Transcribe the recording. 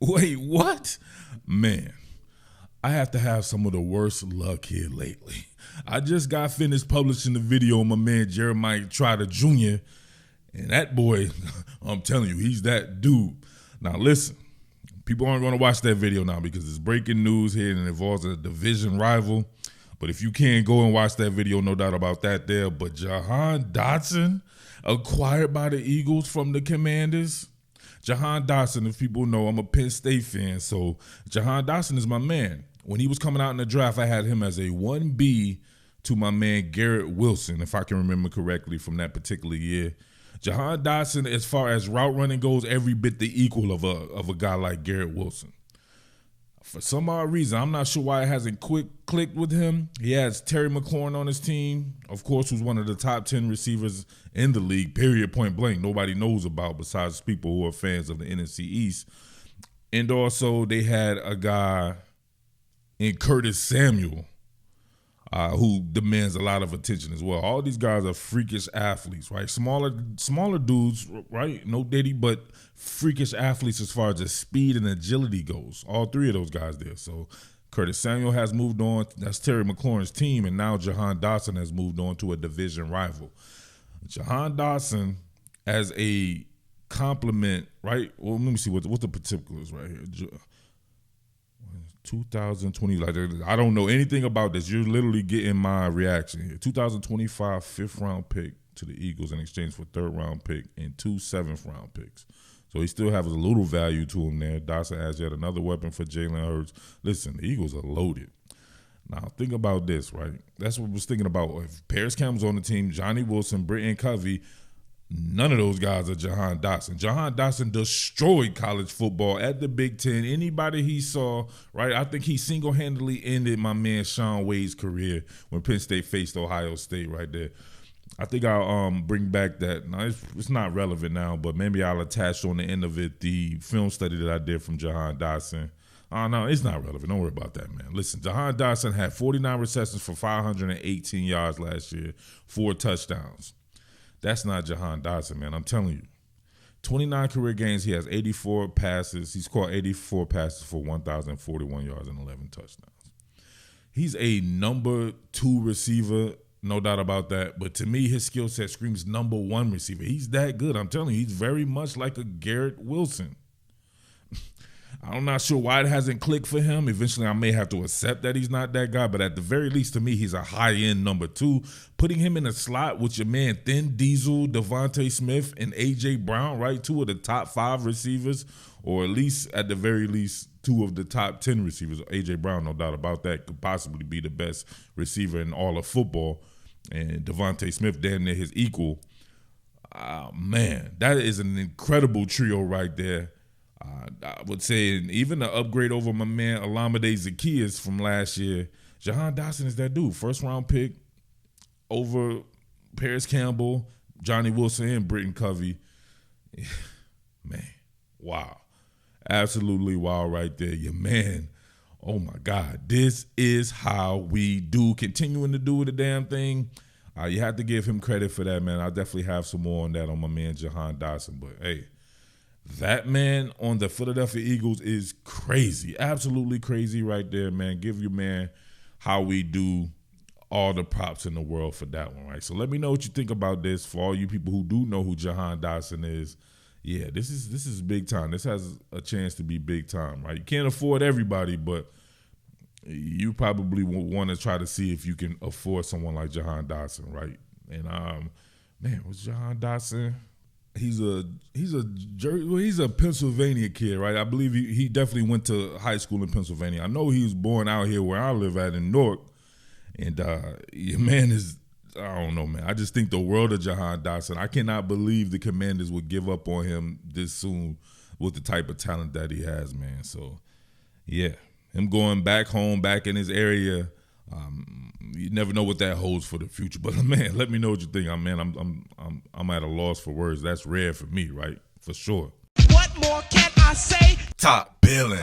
Wait, what? Man, I have to have some of the worst luck here lately. I just got finished publishing the video on my man Jeremiah Trotter Jr., and that boy, I'm telling you, he's that dude. Now listen, people aren't going to watch that video now because it's breaking news here and it involves a division rival. But if you can, go and watch that video, no doubt about that there. But Jahan Dotson, acquired by the Eagles from the Commanders. Jahan Dotson, if people know, I'm a Penn State fan, so Jahan Dotson is my man. When he was coming out in the draft, I had him as a 1B to my man Garrett Wilson, if I can remember correctly from that particular year. Jahan Dotson, as far as route running goes, every bit the equal of a guy like Garrett Wilson. For some odd reason, I'm not sure why it hasn't clicked with him. He has Terry McLaurin on his team, of course, who's one of the top 10 receivers in the league, period, point blank. Nobody knows about besides people who are fans of the NFC East. And also they had a guy in Curtis Samuel who demands a lot of attention as well. All these guys are freakish athletes, right? Smaller dudes, right? No Diddy, but freakish athletes as far as the speed and agility goes. All three of those guys there. So Curtis Samuel has moved on. That's Terry McLaurin's team, and now Jahan Dotson has moved on to a division rival. Jahan Dotson as a compliment, right? Well, let me see what the particulars right here. 2020, like I don't know anything about this. You're literally getting my reaction here. 2025 5th-round pick to the Eagles in exchange for 3rd-round pick and 2 7th-round picks. So he still has a little value to him there. Dotson has yet another weapon for Jalen Hurts. Listen, the Eagles are loaded. Now think about this, right? That's what I was thinking about. If Paris Campbell's on the team, Johnny Wilson, Britton Covey, none of those guys are Jahan Dotson. Jahan Dotson destroyed college football at the Big Ten. Anybody he saw, right? I think he single-handedly ended my man Sean Wade's career when Penn State faced Ohio State right there. I think I'll bring back that. Now, it's not relevant now, but maybe I'll attach on the end of it the film study that I did from Jahan Dotson. No, it's not relevant. Don't worry about that, man. Listen, Jahan Dotson had 49 receptions for 518 yards last year, 4 touchdowns. That's not Jahan Dotson, man. I'm telling you. 29 career games. He has 84 passes. He's caught 84 passes for 1,041 yards and 11 touchdowns. He's a number 2 receiver, no doubt about that. But to me, his skill set screams number 1 receiver. He's that good. I'm telling you, he's very much like a Garrett Wilson. I'm not sure why it hasn't clicked for him. Eventually, I may have to accept that he's not that guy. But at the very least, to me, he's a high-end number 2. Putting him in a slot with your man Thin Diesel, Devontae Smith, and A.J. Brown, right? 2 of the top 5 receivers, or at least, at the very least, 2 of the top 10 receivers. A.J. Brown, no doubt about that, could possibly be the best receiver in all of football. And Devontae Smith, damn near his equal. Man, that is an incredible trio right there. I would say even the upgrade over my man Olamide Zaccheaus from last year. Jahan Dotson is that dude. 1st-round pick over Paris Campbell, Johnny Wilson, and Britton Covey. Man, wow. Absolutely wow right there. Your man, oh my God. This is how we do. Continuing to do the damn thing. You have to give him credit for that, man. I definitely have some more on that on my man Jahan Dotson. But, hey, that man on the Philadelphia Eagles is crazy. Absolutely crazy right there, man. Give your man how we do all the props in the world for that one, right? So let me know what you think about this. For all you people who do know who Jahan Dotson is, yeah, this is big time. This has a chance to be big time, right? You can't afford everybody, but you probably want to try to see if you can afford someone like Jahan Dotson, right? And man, was Jahan Dotson? He's a Pennsylvania kid, right? I believe he definitely went to high school in Pennsylvania. I know he was born out here where I live at in Newark. And your man is, I don't know, man. I just think the world of Jahan Dotson. I cannot believe the Commanders would give up on him this soon with the type of talent that he has, man. So, yeah, him going back home, back in his area, you never know what that holds for the future. But man, let me know what you think. I'm at a loss for words. That's rare for me, right? For sure. What more can I say? Top Billin.